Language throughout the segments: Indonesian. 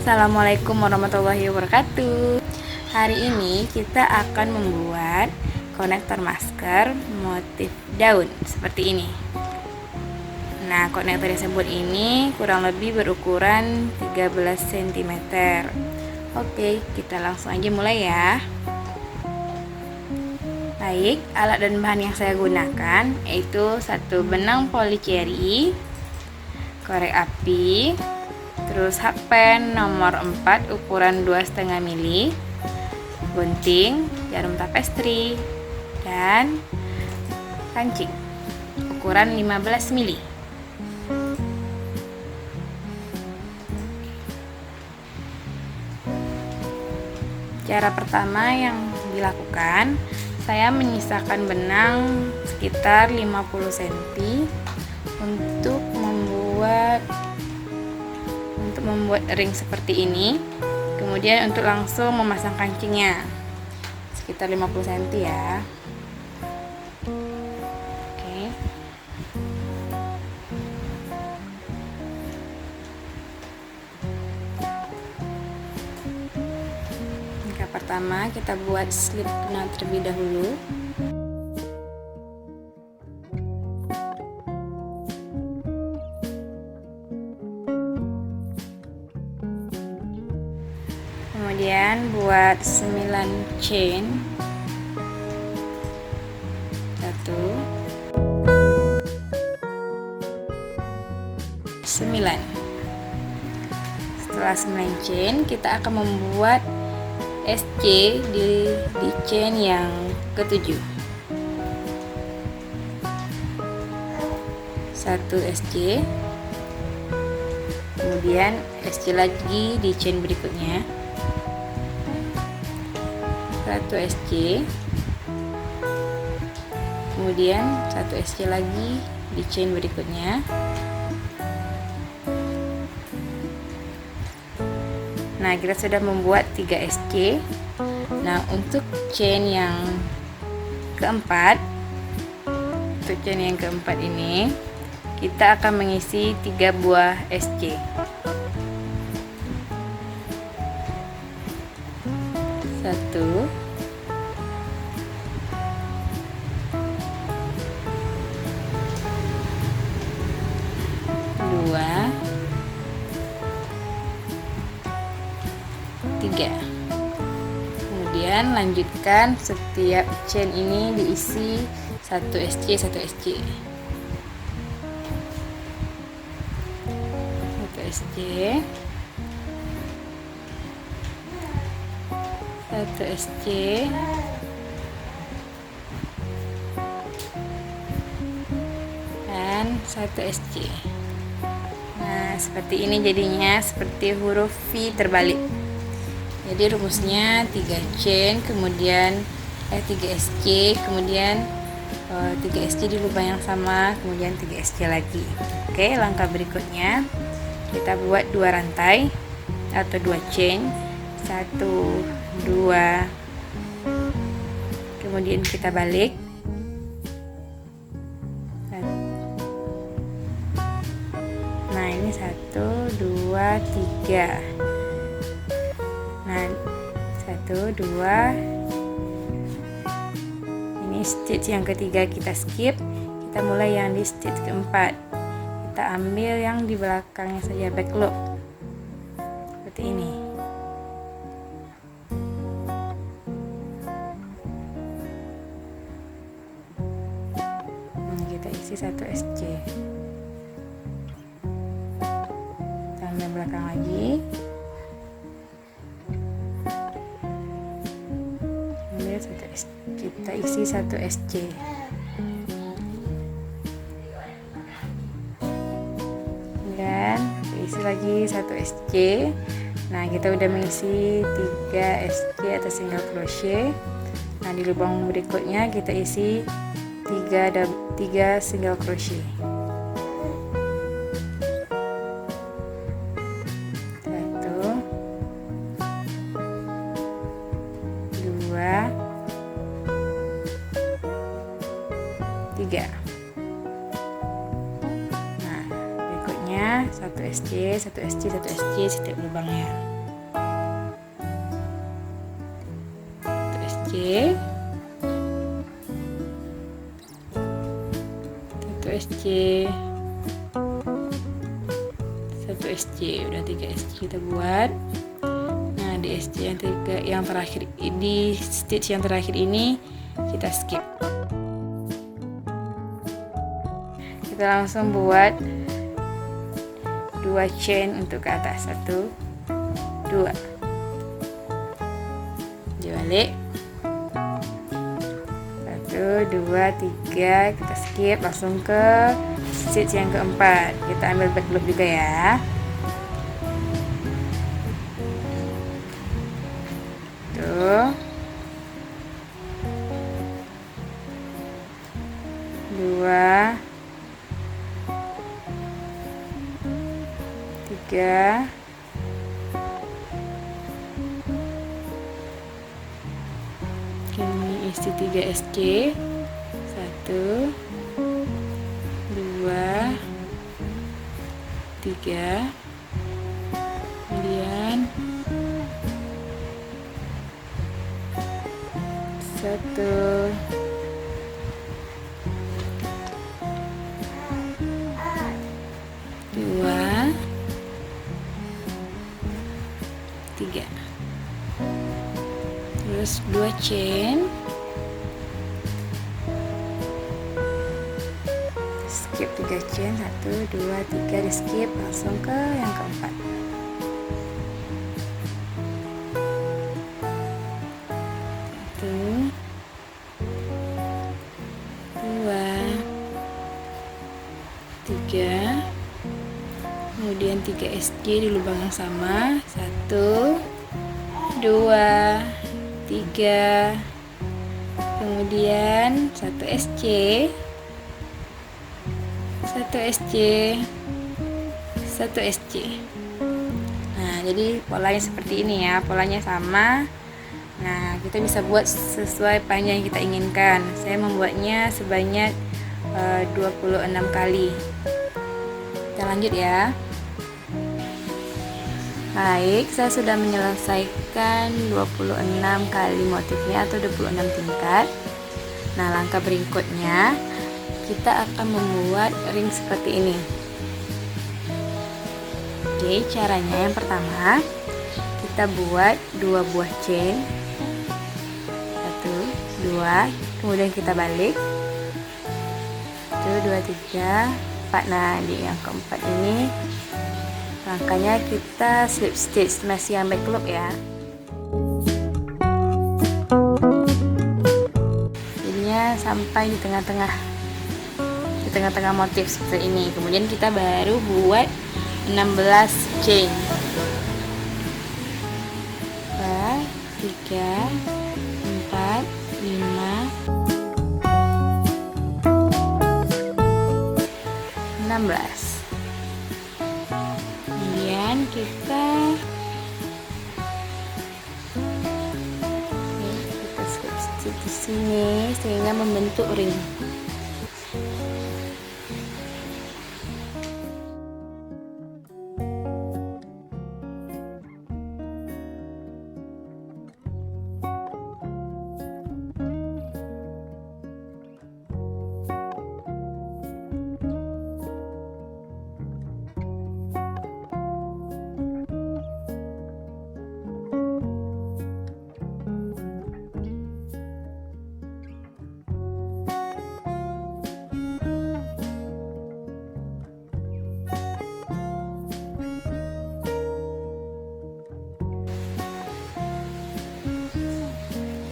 Assalamualaikum warahmatullahi wabarakatuh. Hari ini kita akan membuat konektor masker motif daun seperti ini. Nah, konektor tersebut ini kurang lebih berukuran 13 cm. Oke, kita langsung aja mulai ya. Baik, alat dan bahan yang saya gunakan yaitu satu benang polycherry, korek api, terus hakpen nomor 4 ukuran 2,5 mili, gunting, jarum tapestri, dan kancing ukuran 15 mili. Cara pertama yang dilakukan, saya menyisakan benang sekitar 50 cm untuk membuat ring seperti ini. Kemudian untuk langsung memasang kancingnya sekitar 50 cm ya. Oke. Langkah pertama kita buat slip benang terlebih dahulu. Kemudian buat 9 chain, 9. Setelah 9 chain, kita akan membuat SC di chain yang ke-7. 1 SC, kemudian SC lagi di chain berikutnya, 1 SC, kemudian 1 SC lagi di chain berikutnya. Nah, kita sudah membuat 3 SC. Nah, untuk chain yang keempat, ini kita akan mengisi 3 buah SC. 1, 2, 3. Kemudian lanjutkan setiap chain ini diisi 1 SC, 1 SC. 1 SC, 1 SC, dan 1 SC. Nah, seperti ini jadinya, seperti huruf V terbalik. Jadi rumusnya 3 chain, kemudian 3 SC, kemudian 3 SC di lubang yang sama, kemudian 3 SC lagi. Oke, langkah berikutnya kita buat 2 rantai atau 2 chain, 1, 2, kemudian kita balik. Nah, ini 1, 2, 3. Nah, 1, 2. Ini stitch yang ketiga kita skip. Kita mulai yang di stitch keempat. Kita ambil yang di belakangnya saja, back loop. Seperti ini. Kita isi 1 SC. Kita ambil belakang lagi. Kita isi 1 SC. Dan isi lagi 1 SC. Nah, kita udah mengisi 3 SC atau single crochet. Nah, di lubang berikutnya kita isi 3 single crochet. 1, 2, 3. Nah, berikutnya 1 SC, 1 SC, 1 SC setiap lubangnya. udah 3 SC kita buat. Nah, di SC yang terakhir, di stitch yang terakhir ini kita skip. Kita langsung buat 2 chain untuk ke atas. 1 2, dibalik, 1 2 3, kita skip langsung ke stitch yang keempat. Kita ambil back loop juga ya. Tuh, 2 3, ini isi 3 SC. 1 2 3, kemudian 1 2 3, terus 2 chain, skip 3 chain, 1 2 3, di skip langsung ke yang keempat. 1 2 3, kemudian 3 SG di lubang yang sama. 1 2 3, kemudian 1 SC, 1 SC, 1 SC. Nah, jadi polanya seperti ini ya, polanya sama. Nah, kita bisa buat sesuai panjang yang kita inginkan. Saya membuatnya sebanyak 26 kali. Kita lanjut ya. Baik, saya sudah menyelesaikan 26 kali motifnya atau 26 tingkat. Nah, langkah berikutnya kita akan membuat ring seperti ini. Oke, caranya yang pertama kita buat 2 buah chain. 1 2, kemudian kita balik. 1 2 3 4. Nah, di yang keempat ini langkahnya kita slip stitch, masih yang back loop ya. Jadinya sampai di tengah-tengah motif seperti ini. Kemudian kita baru buat 16 chain. 2 3 4 5 16. Kemudian kita slip stitch di sini sehingga membentuk ring.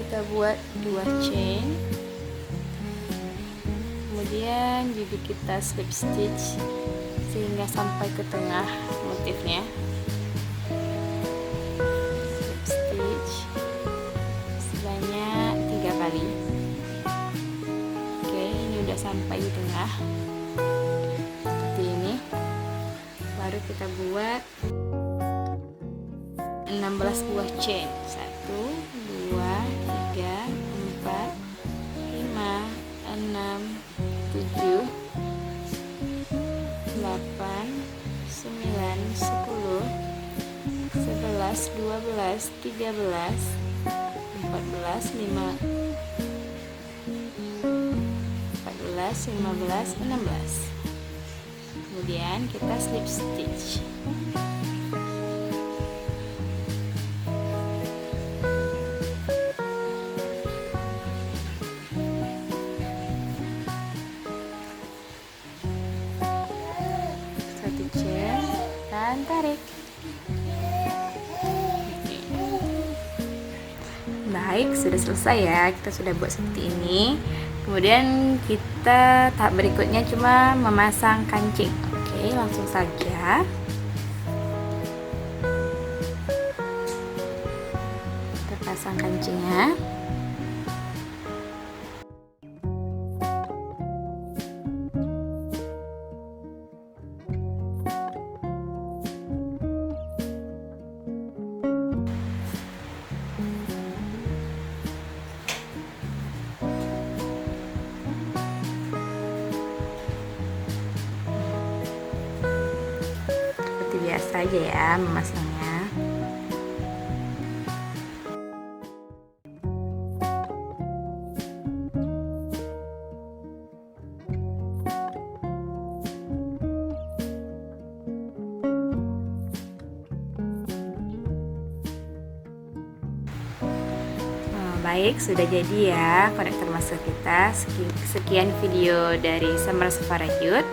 Kita buat 2 chain, kemudian juga kita slip stitch sehingga sampai ke tengah motifnya. Slip stitch sebanyak 3 kali. Oke, ini udah sampai di tengah seperti ini. Baru kita buat 16 buah chain. 1 2 3 4 5 6 7 8 9 10 11 12 13 14 15, 16. Kemudian kita slip stitch. Satu chain dan tarik. Baik, sudah selesai ya. Kita sudah buat seperti ini. Kemudian kita tahap berikutnya cuma memasang kancing. Oke, langsung saja. Kita pasang kancingnya. Biasa aja ya memasangnya. Baik, sudah jadi ya konektor masker kita. Sekian video dari Summer Sephora Youth.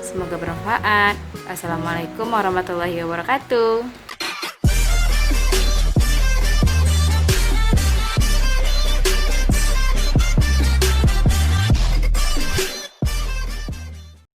Semoga bermanfaat. Assalamualaikum warahmatullahi wabarakatuh.